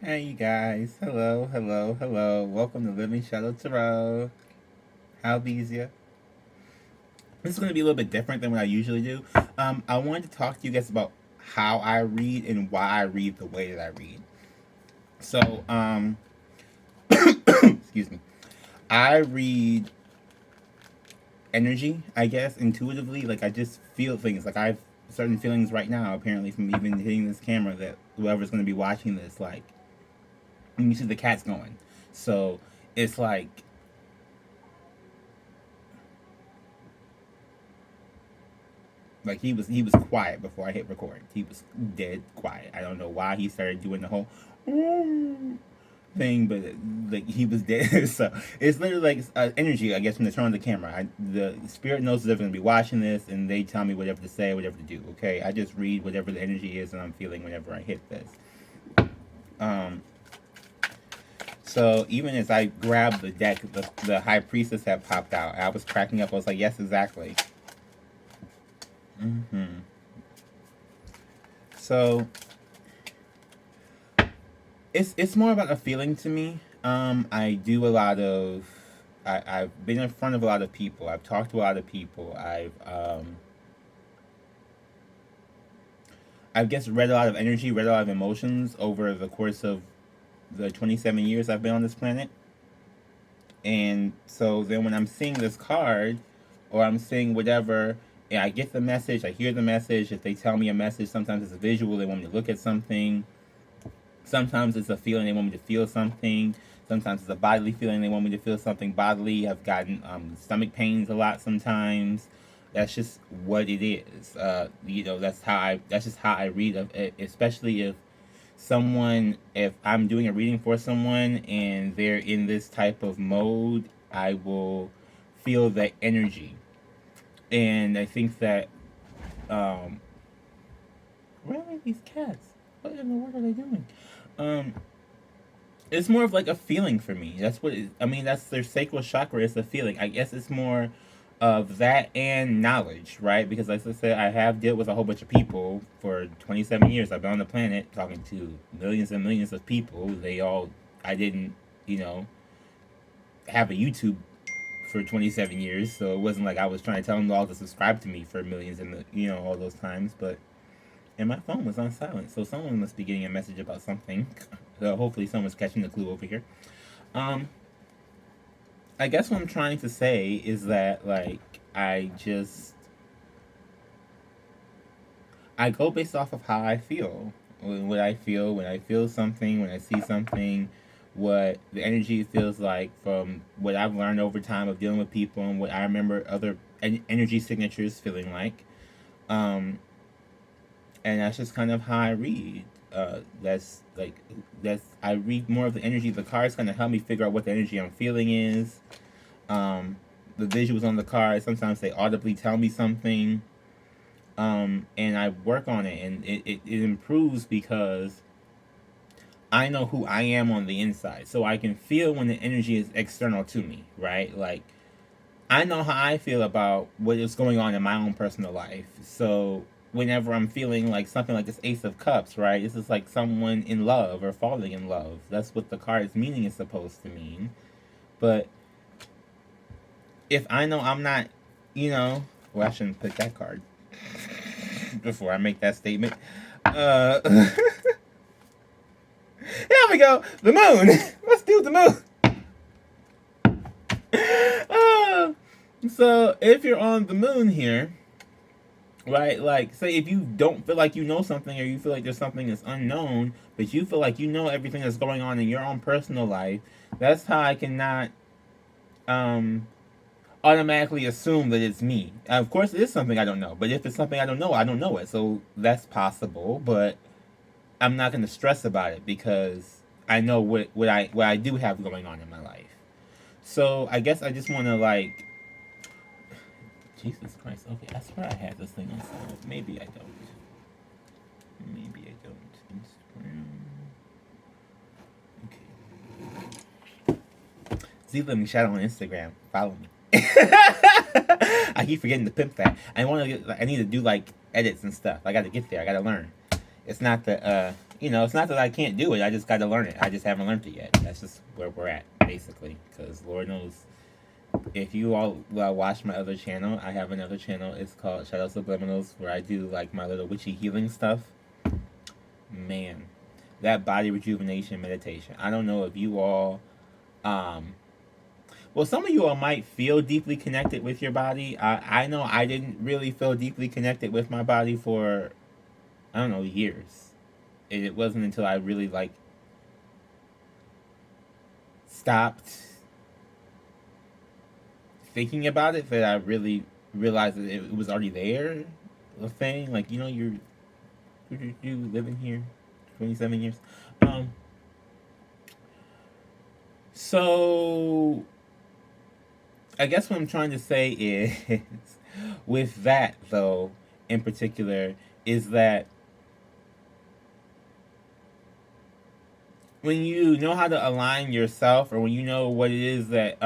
Hey, you guys. Hello, hello, hello. Welcome to Living Shadow Tarot. How bees ya? This is going to be a little bit different than what I usually do. I wanted to talk to you guys about how I read and why I read the way that I read. So, excuse me. I read energy, I guess, intuitively. Like, I just feel things. Like, I have certain feelings right now, apparently, from even hitting this camera that whoever's going to be watching this, like, and you see the cat's going. So, it's like he was quiet before I hit record. He was dead quiet. I don't know why he started doing the whole thing, but like he was dead. So it's literally like energy, I guess, when they turn on the camera. The spirit knows that they're going to be watching this, and they tell me whatever to say, whatever to do. Okay, I just read whatever the energy is, and I'm feeling whenever I hit this. Um. So even as I grabbed the deck, the high priestess had popped out. I was cracking up. I was like, yes, exactly. Mm-hmm. So it's more about a feeling to me. I do a lot of I've been in front of a lot of people. I've talked to a lot of people. I've guess read a lot of energy, read a lot of emotions over the course of the 27 years I've been on this planet. And so then when I'm seeing this card or I'm seeing whatever, and I get the message, I hear the message. If they tell me a message, sometimes it's a visual, they want me to look at something. Sometimes it's a feeling, they want me to feel something. Sometimes it's a bodily feeling, they want me to feel something bodily. I've gotten stomach pains a lot sometimes. That's just what it is. That's just how I read, especially if I'm doing a reading for someone and they're in this type of mode, I will feel the energy. And I think that, um, where are these cats? What in the world are they doing? Um, it's more of like a feeling for me. I mean, that's their sacral chakra. It's a feeling. I guess it's more of that and knowledge, right? Because, like I said, I have dealt with a whole bunch of people for 27 years. I've been on the planet talking to millions and millions of people. I didn't, you know, have a YouTube for 27 years, so it wasn't like I was trying to tell them all to subscribe to me for millions and, all those times. But and my phone was on silent, so someone must be getting a message about something. So hopefully someone's catching the clue over here. Um, I guess what I'm trying to say is that like I go based off of how I feel. What I feel when I feel something, when I see something, what the energy feels like from what I've learned over time of dealing with people and what I remember other energy signatures feeling like. Um, and that's just kind of how I read. That's I read more of the energy. The cards kind of help me figure out what the energy I'm feeling is. The visuals on the card sometimes they audibly tell me something, and I work on it, and it improves because I know who I am on the inside, so I can feel when the energy is external to me, right? Like I know how I feel about what is going on in my own personal life. So whenever I'm feeling like something like this Ace of Cups, right? This is like someone in love or falling in love. That's what the card's meaning is supposed to mean. But if I know I'm not, well, I shouldn't pick that card before I make that statement. Here we go. The moon. Let's do the moon. So if you're on the moon here, right? Like, say if you don't feel like you know something, or you feel like there's something that's unknown, but you feel like you know everything that's going on in your own personal life, that's how I cannot automatically assume that it's me. Of course, it is something I don't know, but if it's something I don't know it. So that's possible, but I'm not going to stress about it because I know what I do have going on in my life. So I guess I just want to like Jesus Christ. Okay, I swear I had this thing on silent. Maybe I don't. Maybe I don't. Instagram. Okay. Z Living Shadow on Instagram. Follow me. I keep forgetting to pimp that. I need to do like edits and stuff. I got to get there. I got to learn. It's not the it's not that I can't do it. I just got to learn it. I just haven't learned it yet. That's just where we're at, basically. Because Lord knows, if you all watch my other channel, I have another channel. It's called Shadow Subliminals, where I do like my little witchy healing stuff. Man, that body rejuvenation meditation. I don't know if you all, well, some of you all might feel deeply connected with your body. I know I didn't really feel deeply connected with my body for, I don't know, years. It wasn't until I really like stopped thinking about it that I really realized that it was already there. A thing like you're you living here 27 years. So I guess what I'm trying to say is, with that though, in particular, is that when you know how to align yourself, or when you know what it is that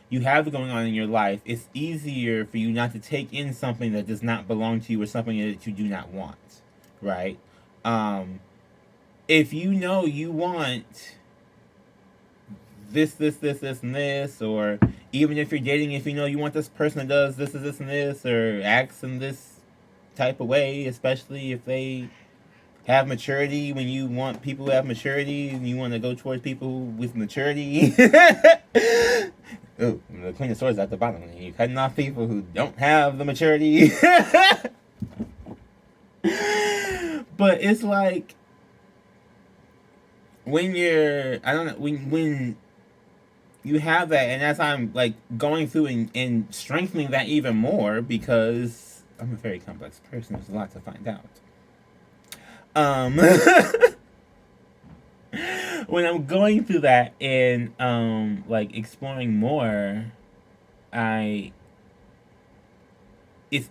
you have going on in your life, it's easier for you not to take in something that does not belong to you, or something that you do not want, right? If you know you want this, and this, or even if you're dating, if you know you want this person that does this, and this, or acts in this type of way, especially if they have maturity, when you want people who have maturity and you want to go towards people with maturity. Oh, the Queen of Swords at the bottom. You're cutting off people who don't have the maturity. But it's like, when you're, I don't know, when you have that, and as I'm like going through and strengthening that even more, because I'm a very complex person, there's a lot to find out. When I'm going through that and like exploring more, it's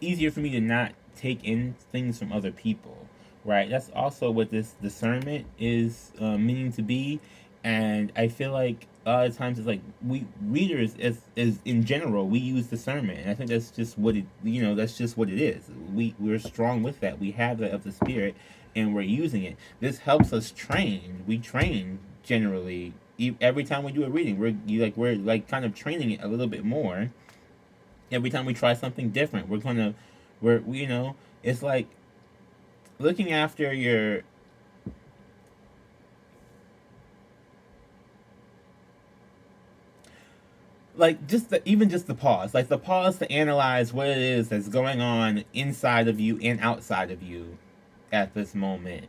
easier for me to not take in things from other people, right? That's also what this discernment is meaning to be. And I feel like a lot of times it's like, we readers, as in general, we use discernment, and I think that's just what it, that's just what it is. We're strong with that. We have that of the spirit, and we're using it. This helps us train. We train generally every time we do a reading. We're like kind of training it a little bit more. Every time we try something different, it's like looking after your, like, even just the pause, like the pause to analyze what it is that's going on inside of you and outside of you at this moment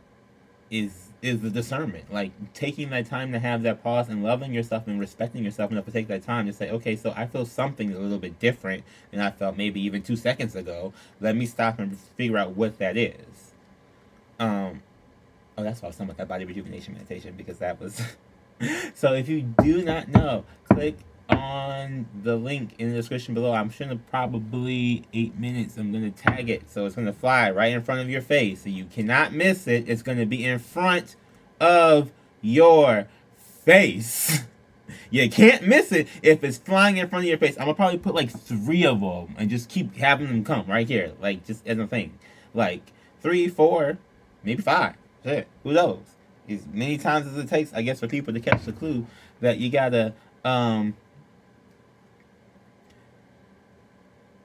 is the discernment. Like, taking that time to have that pause and loving yourself and respecting yourself enough to take that time to say, okay, so I feel something a little bit different than I felt maybe even 2 seconds ago. Let me stop and figure out what that is. Oh, that's why I was talking about that body rejuvenation meditation, because that was so if you do not know, click on the link in the description below. I'm sure in probably 8 minutes I'm going to tag it, so it's going to fly right in front of your face, so you cannot miss it. It's going to be in front of your face. You can't miss it if it's flying in front of your face. I'm going to probably put like 3 of them and just keep having them come right here, like, just as a thing. Like 3, 4, maybe 5. Shit, who knows? As many times as it takes, I guess, for people to catch the clue that you gotta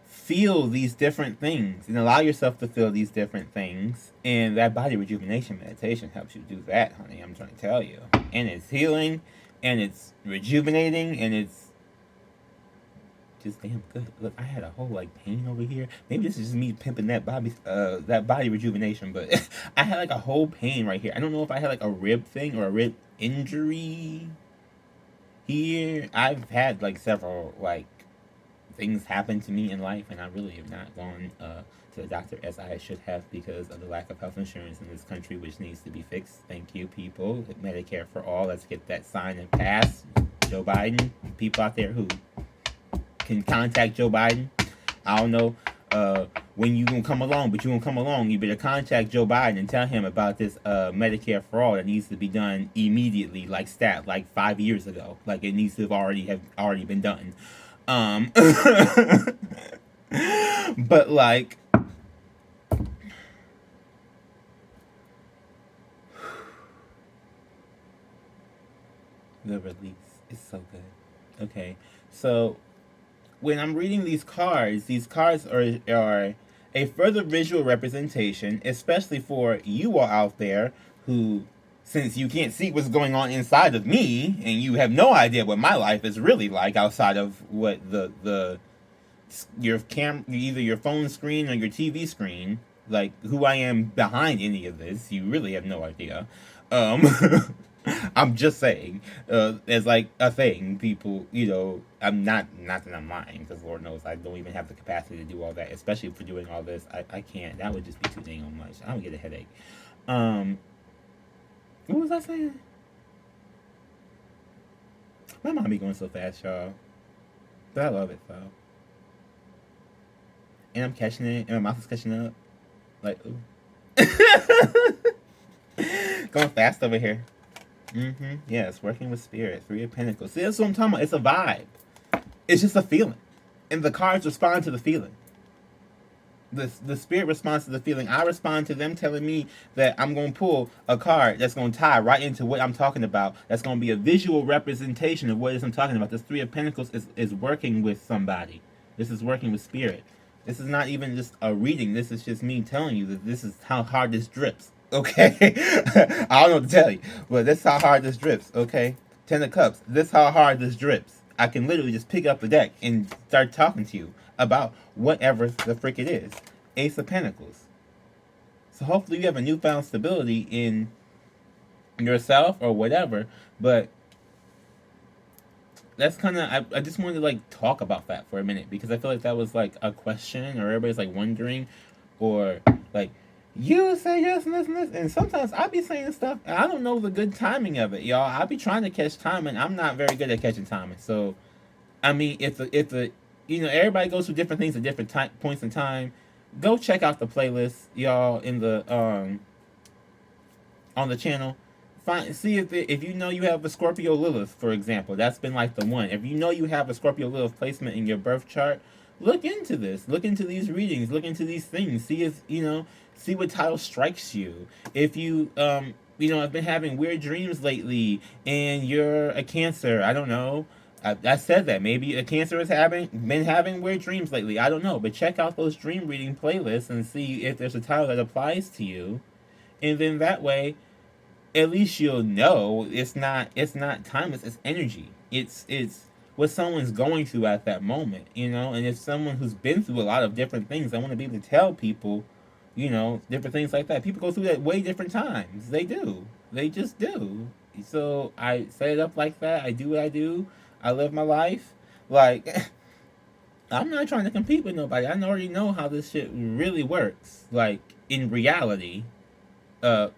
feel these different things and allow yourself to feel these different things. And that body rejuvenation meditation helps you do that, honey. I'm trying to tell you. And it's healing, and it's rejuvenating, and it's just damn good. Look, I had a whole like pain over here. Maybe this is just me pimping that body rejuvenation, but I had like a whole pain right here. I don't know if I had like a rib thing or a rib injury here. I've had like several like things happen to me in life, and I really have not gone to the doctor as I should have, because of the lack of health insurance in this country, which needs to be fixed. Thank you, people. Medicare for all. Let's get that signed and passed. Joe Biden, people out there who can contact Joe Biden. I don't know when you gonna come along, but you gonna come along. You better contact Joe Biden and tell him about this Medicare for all that needs to be done immediately, like 5 years ago. Like, it needs to have already been done. But like, The release is so good. Okay, so when I'm reading these cards are a further visual representation, especially for you all out there who, since you can't see what's going on inside of me, and you have no idea what my life is really like outside of what the either your phone screen or your TV screen, like who I am behind any of this, you really have no idea. Um, I'm just saying, as like a thing, people, I'm not that I'm lying, because Lord knows I don't even have the capacity to do all that, especially for doing all this. I can't. That would just be too dang much. I would get a headache. Um, what was I saying? My mom be going so fast, y'all, but I love it though, and I'm catching it, and my mouth is catching up. Like, ooh. Going fast over here. Yes, working with spirit. Three of Pentacles. See, that's what I'm talking about. It's a vibe. It's just a feeling. And the cards respond to the feeling. The spirit responds to the feeling. I respond to them telling me that I'm going to pull a card that's going to tie right into what I'm talking about. That's going to be a visual representation of what it is I'm talking about. This Three of Pentacles is working with somebody. This is working with spirit. This is not even just a reading. This is just me telling you that this is how hard this drips. Okay? I don't know what to tell you, but this is how hard this drips. Okay? Ten of Cups. This is how hard this drips. I can literally just pick up the deck and start talking to you about whatever the frick it is. Ace of Pentacles. So hopefully you have a newfound stability in yourself or whatever, but that's kind of, I just wanted to like talk about that for a minute, because I feel like that was like a question, or everybody's like wondering, or like, you say yes and this and this, and sometimes I be saying stuff and I don't know the good timing of it, y'all. I be trying to catch timing. I'm not very good at catching timing. So I mean, if the everybody goes through different things at different points in time. Go check out the playlist, y'all, in the on the channel. See if you know you have a Scorpio Lilith, for example. That's been like the one. If you know you have a Scorpio Lilith placement in your birth chart, look into this. Look into these readings. Look into these things. See if see what title strikes you. If you have been having weird dreams lately and you're a Cancer, I don't know. I said that maybe a Cancer has been having weird dreams lately. I don't know, but check out those dream reading playlists and see if there's a title that applies to you, and then that way, at least you'll know it's not timeless. It's energy. It's what someone's going through at that moment, And if someone who's been through a lot of different things, I want to be able to tell people, different things like that. People go through that way different times. They do. They just do. So I set it up like that. I do what I do. I live my life. Like, I'm not trying to compete with nobody. I already know how this shit really works. Like, in reality, a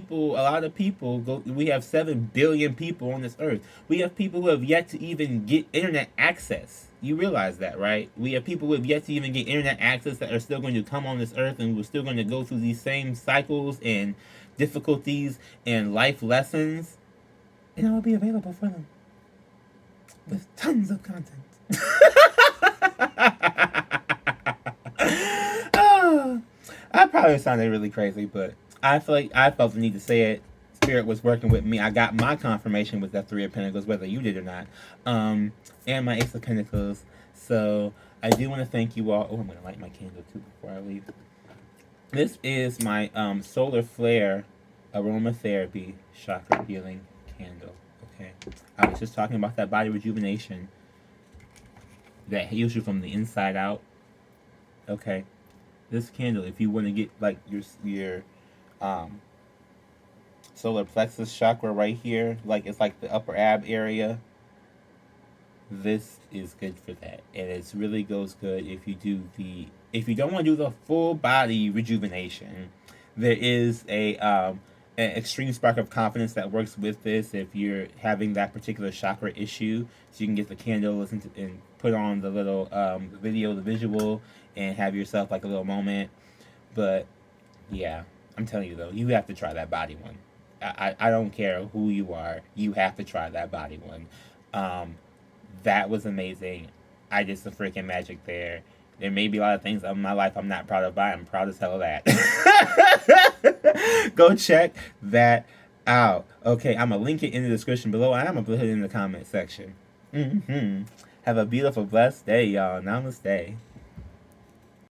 lot of people go. We have 7 billion people on this earth. We have people who have yet to even get internet access. You realize that, right? We have people who have yet to even get internet access that are still going to come on this earth, and we're still going to go through these same cycles and difficulties and life lessons. And I will be available for them with tons of content. Oh, I probably sounded really crazy, but I feel like I felt the need to say it. Spirit was working with me. I got my confirmation with that Three of Pentacles, whether you did or not, and my Ace of Pentacles. So I do want to thank you all. Oh, I'm going to light my candle too before I leave. This is my Solar Flare Aromatherapy Chakra Healing Candle. Okay, I was just talking about that body rejuvenation that heals you from the inside out. Okay, this candle, if you want to get like your solar plexus chakra right here, like it's like the upper ab area, this is good for that. And it really goes good if you don't want to do the full body rejuvenation. There is an extreme spark of confidence that works with this if you're having that particular chakra issue. So you can get the candle, listen to, and put on the little the visual, and have yourself like a little moment. But yeah, I'm telling you though, you have to try that body one. I don't care who you are, you have to try that body one. That was amazing. I did some freaking magic there. There may be a lot of things in my life I'm not proud of, but I'm proud as hell of that. Go check that Ow. Okay, I'm going to link it in the description below. I'm going to put it in the comment section. Have a beautiful, blessed day, y'all. Namaste.